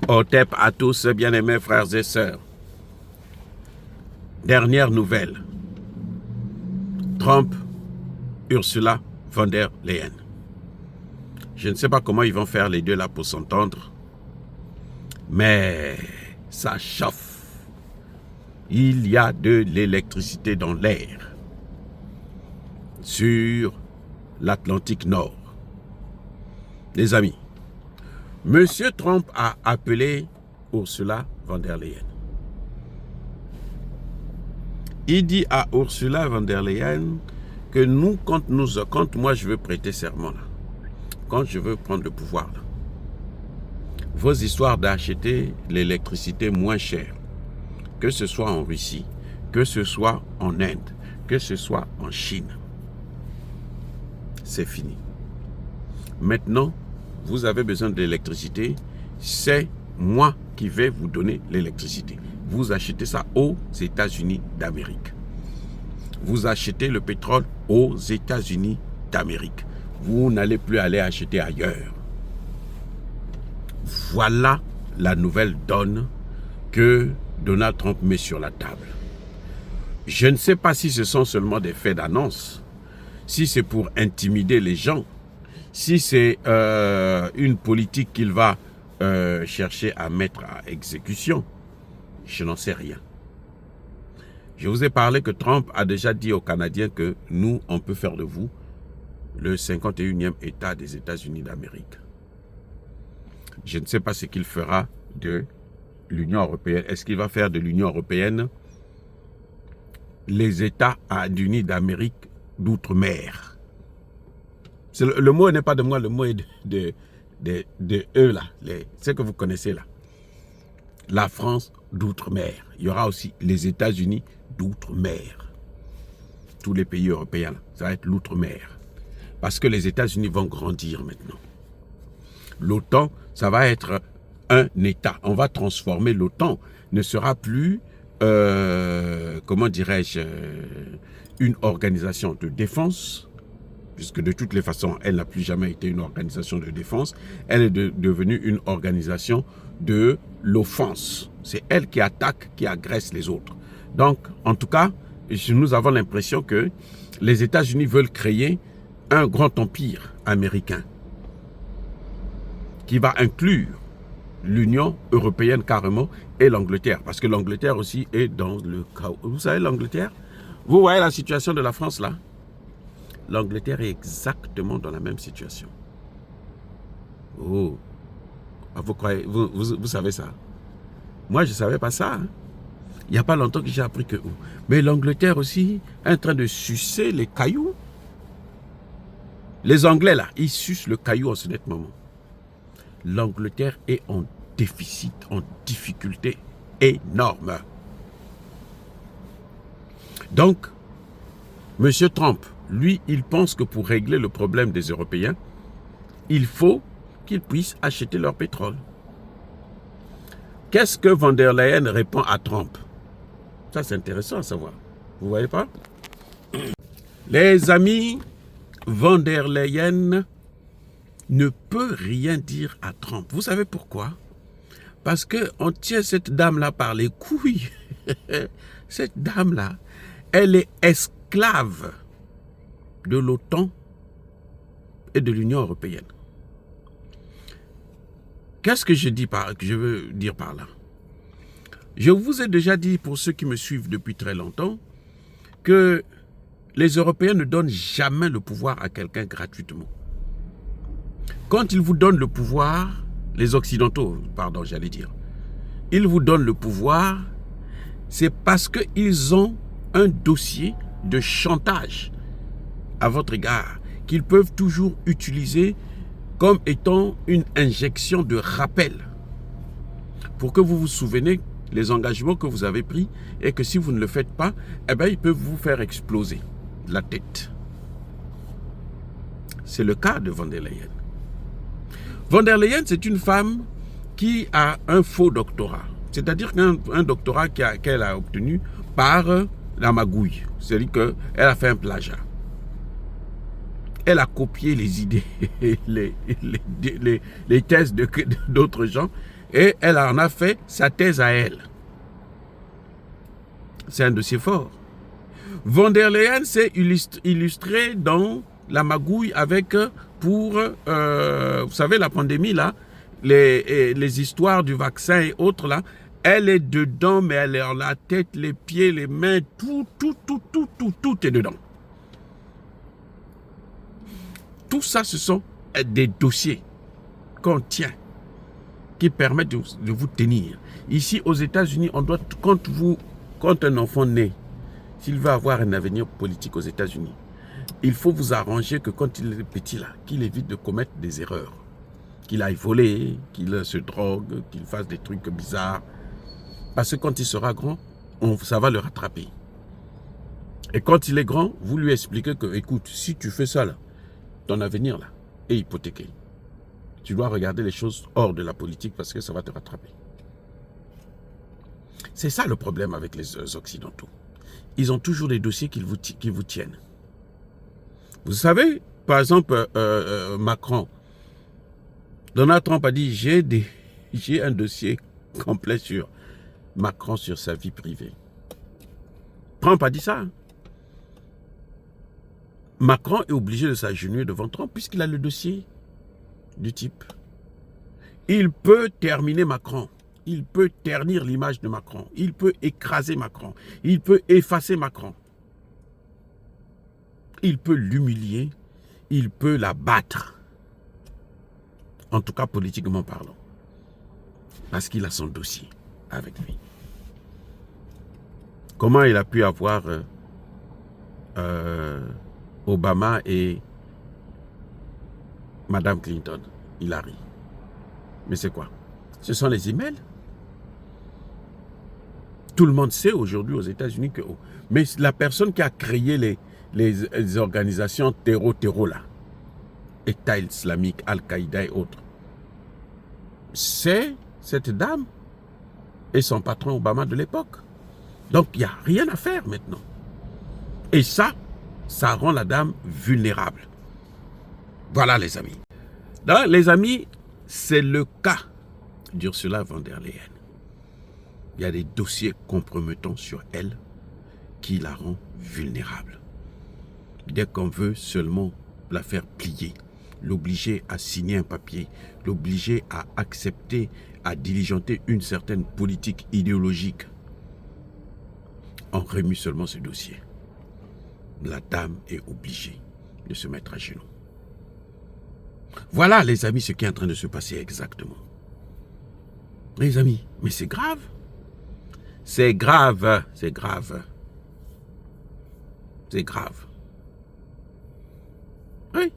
Otep à tous, bien-aimés frères et sœurs. Dernière nouvelle. Trump, Ursula von der Leyen. Je ne sais pas comment ils vont faire les deux là pour s'entendre, mais ça chauffe. Il y a de l'électricité dans l'air sur l'Atlantique Nord. Les amis, Monsieur Trump a appelé Ursula von der Leyen. Il dit à Ursula von der Leyen que nous, quand moi je veux prêter serment, là, quand je veux prendre le pouvoir, là, vos histoires d'acheter l'électricité moins chère, que ce soit en Russie, que ce soit en Inde, que ce soit en Chine, c'est fini. Maintenant, vous avez besoin d'électricité, c'est moi qui vais vous donner l'électricité. Vous achetez ça aux États-Unis d'Amérique. Vous achetez le pétrole aux États-Unis d'Amérique. Vous n'allez plus aller acheter ailleurs. Voilà la nouvelle donne que Donald Trump met sur la table. Je ne sais pas si ce sont seulement des faits d'annonce, si c'est pour intimider les gens, si c'est une politique qu'il va chercher à mettre à exécution. Je n'en sais rien. Je vous ai parlé que Trump a déjà dit aux Canadiens que nous, on peut faire de vous le 51e État des États-Unis d'Amérique. Je ne sais pas ce qu'il fera de l'Union européenne. Est-ce qu'il va faire de l'Union européenne les États-Unis d'Amérique d'outre-mer? Le mot n'est pas de moi, le mot est de eux là, ce que vous connaissez là. La France d'outre-mer. Il y aura aussi les États-Unis d'outre-mer. Tous les pays européens, là, ça va être l'outre-mer. Parce que les États-Unis vont grandir maintenant. L'OTAN, ça va être un État. On va transformer l'OTAN. Ne sera plus, comment dirais-je, une organisation de défense, puisque de toutes les façons, elle n'a plus jamais été une organisation de défense. Elle est devenue une organisation de l'offense. C'est elle qui attaque, qui agresse les autres. Donc, en tout cas, nous avons l'impression que les États-Unis veulent créer un grand empire américain qui va inclure l'Union européenne carrément et l'Angleterre. Parce que l'Angleterre aussi est dans le chaos. Vous savez, l'Angleterre, vous voyez la situation de la France là? L'Angleterre est exactement dans la même situation. Oh, vous croyez, vous savez ça? Moi, je ne savais pas ça. Hein? Il n'y a pas longtemps que j'ai appris que... Mais l'Angleterre aussi est en train de sucer les cailloux. Les Anglais, là, ils sucent le caillou en ce net moment. L'Angleterre est en déficit, en difficulté énorme. Donc, M. Trump, lui, il pense que pour régler le problème des Européens, il faut qu'ils puissent acheter leur pétrole. Qu'est-ce que von der Leyen répond à Trump? Ça, c'est intéressant à savoir. Vous ne voyez pas? Les amis, von der Leyen ne peut rien dire à Trump. Vous savez pourquoi? Parce qu'on tient cette dame-là par les couilles. Cette dame-là, elle est esclave de l'OTAN et de l'Union européenne. Qu'est-ce que je veux dire par là? Je vous ai déjà dit, pour ceux qui me suivent depuis très longtemps, que les Européens ne donnent jamais le pouvoir à quelqu'un gratuitement. Quand ils vous donnent le pouvoir, les Occidentaux, pardon, j'allais dire, ils vous donnent le pouvoir, c'est parce qu'ils ont un dossier de chantage à votre égard, qu'ils peuvent toujours utiliser comme étant une injection de rappel pour que vous vous souveniez les engagements que vous avez pris et que si vous ne le faites pas, eh bien, ils peuvent vous faire exploser la tête. C'est le cas de von der Leyen. Von der Leyen, c'est une femme qui a un faux doctorat, c'est-à-dire un doctorat qu'elle a obtenu par la magouille, c'est-à-dire qu'elle a fait un plagiat. Elle a copié les idées, les thèses d'autres gens Et elle en a fait sa thèse à elle. C'est un dossier fort. Von der Leyen s'est illustré dans la magouille avec, pour, vous savez, la pandémie, là, les histoires du vaccin et autres, là. Elle est dedans, mais elle est en la tête, les pieds, les mains, tout est dedans. Tout ça, ce sont des dossiers qu'on tient, qui permettent de vous tenir. Ici, aux États-Unis, on doit, quand un enfant naît, s'il veut avoir un avenir politique aux États-Unis, il faut vous arranger que quand il est petit là, qu'il évite de commettre des erreurs. Qu'il aille voler, qu'il se drogue, qu'il fasse des trucs bizarres. Parce que quand il sera grand, ça va le rattraper. Et quand il est grand, vous lui expliquez que, écoute, si tu fais ça là, ton avenir là est hypothéqué. Tu dois regarder les choses hors de la politique parce que ça va te rattraper. C'est ça le problème avec les Occidentaux. Ils ont toujours des dossiers qui vous tiennent. Vous savez, par exemple, Macron, Donald Trump a dit, j'ai un dossier complet sur Macron, sur sa vie privée. Trump a dit ça. Hein? Macron est obligé de s'agenouiller devant Trump puisqu'il a le dossier du type. Il peut terminer Macron. Il peut ternir l'image de Macron. Il peut écraser Macron. Il peut effacer Macron. Il peut l'humilier. Il peut la battre. En tout cas, politiquement parlant. Parce qu'il a son dossier avec lui. Comment il a pu avoir Obama et Madame Clinton, Hillary? Mais c'est quoi? Ce sont les emails. Tout le monde sait aujourd'hui aux États-Unis que... Mais la personne qui a créé les organisations terreau là, État islamique, Al-Qaïda et autres, c'est cette dame et son patron Obama de l'époque. Donc, il n'y a rien à faire maintenant. Et ça rend la dame vulnérable. Voilà, les amis. Donc, les amis, c'est le cas d'Ursula von der Leyen. Il y a des dossiers compromettants sur elle qui la rend vulnérable. Dès qu'on veut seulement la faire plier, l'obliger à signer un papier, l'obliger à accepter, à diligenter une certaine politique idéologique, on remue seulement ce dossier. La dame est obligée de se mettre à genoux. Voilà, les amis, ce qui est en train de se passer exactement. Les amis, mais c'est grave. C'est grave, c'est grave. C'est grave. Oui.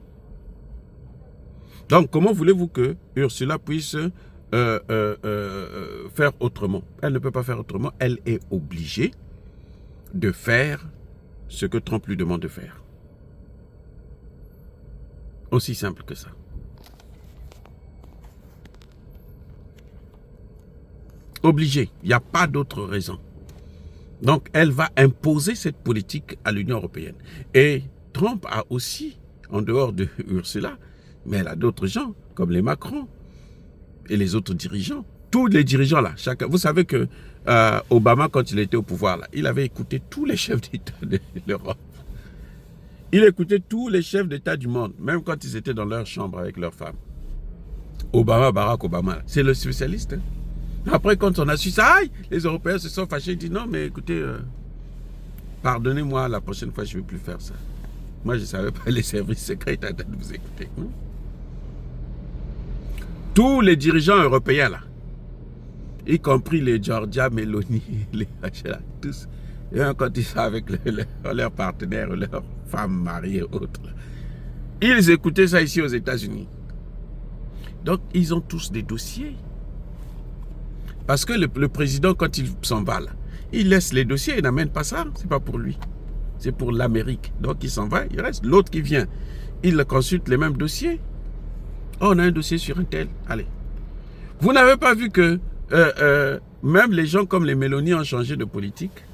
Donc, comment voulez-vous que Ursula puisse faire autrement? Elle ne peut pas faire autrement. Elle est obligée de faire ce que Trump lui demande de faire. Aussi simple que ça. Obligée. Il n'y a pas d'autre raison. Donc, elle va imposer cette politique à l'Union européenne. Et Trump a aussi, en dehors de Ursula, mais elle a d'autres gens, comme les Macron et les autres dirigeants. Tous les dirigeants là, chacun. Vous savez que Obama, quand il était au pouvoir, là, il avait écouté tous les chefs d'État de l'Europe. Il écoutait tous les chefs d'État du monde, même quand ils étaient dans leur chambre avec leurs femmes. Obama, Barack Obama, c'est le spécialiste. Hein? Après, quand on a su ça, aïe, les Européens se sont fâchés, ils disent non, mais écoutez, pardonnez-moi, la prochaine fois, je ne vais plus faire ça. Moi, je ne savais pas, les services secrets étaient en train de vous écouter. Tous les dirigeants européens, là, y compris les Giorgia Meloni, les là, tous, et quand ils sont avec leurs partenaires, leurs femmes mariées et autres, ils écoutaient ça ici aux États-Unis. Donc, ils ont tous des dossiers. Parce que le président, quand il s'en va, là, il laisse les dossiers, il n'amène pas ça, c'est pas pour lui. C'est pour l'Amérique. Donc, il s'en va, il reste. L'autre qui vient, il consulte les mêmes dossiers. Oh, on a un dossier sur un tel. Allez. Vous n'avez pas vu que même les gens comme les Mélanie ont changé de politique?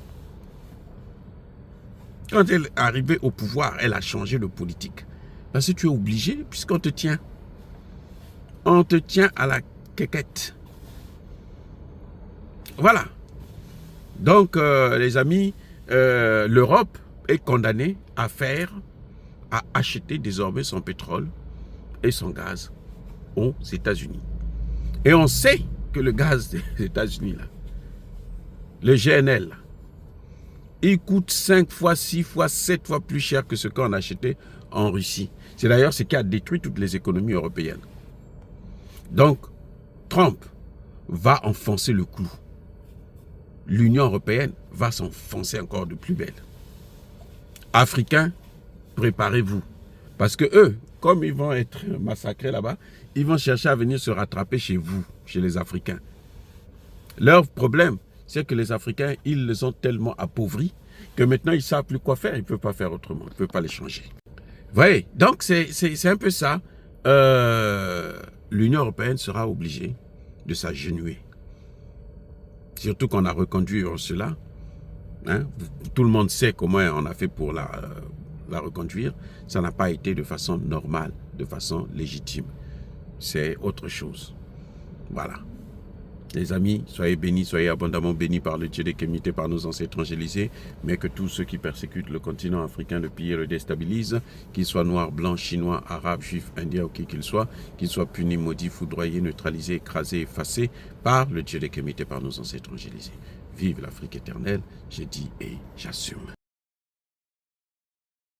Quand elle est arrivée au pouvoir, elle a changé de politique. Parce que tu es obligé, puisqu'on te tient. On te tient à la quéquette. Voilà. Donc, les amis, l'Europe est condamnée à acheter désormais son pétrole et son gaz aux États-Unis. Et on sait que le gaz des États-Unis, là, le GNL, là, il coûte 5 fois, 6 fois, 7 fois plus cher que ce qu'on achetait en Russie. C'est d'ailleurs ce qui a détruit toutes les économies européennes. Donc, Trump va enfoncer le clou. L'Union européenne va s'enfoncer encore de plus belle. Africains, préparez-vous. Parce que eux, comme ils vont être massacrés là-bas, ils vont chercher à venir se rattraper chez vous, chez les Africains. Leur problème, c'est que les Africains, ils les ont tellement appauvris que maintenant, ils ne savent plus quoi faire. Ils ne peuvent pas faire autrement. Ils ne peuvent pas les changer. Vous voyez, donc c'est un peu ça. L'Union européenne sera obligée de s'agenouiller. Surtout qu'on a reconduit cela. Hein? Tout le monde sait comment on a fait pour la reconduire. Ça n'a pas été de façon normale, de façon légitime. C'est autre chose. Voilà. Les amis, soyez bénis, soyez abondamment bénis par le Dieu des Kémités, par nos ancêtres angélisés, mais que tous ceux qui persécutent le continent africain, le pillent et le déstabilisent, qu'ils soient noirs, blancs, chinois, arabes, juifs, indiens ou qui qu'ils soient punis, maudits, foudroyés, neutralisés, écrasés, effacés par le Dieu des Kémités, par nos ancêtres angélisés. Vive l'Afrique éternelle, j'ai dit et j'assume.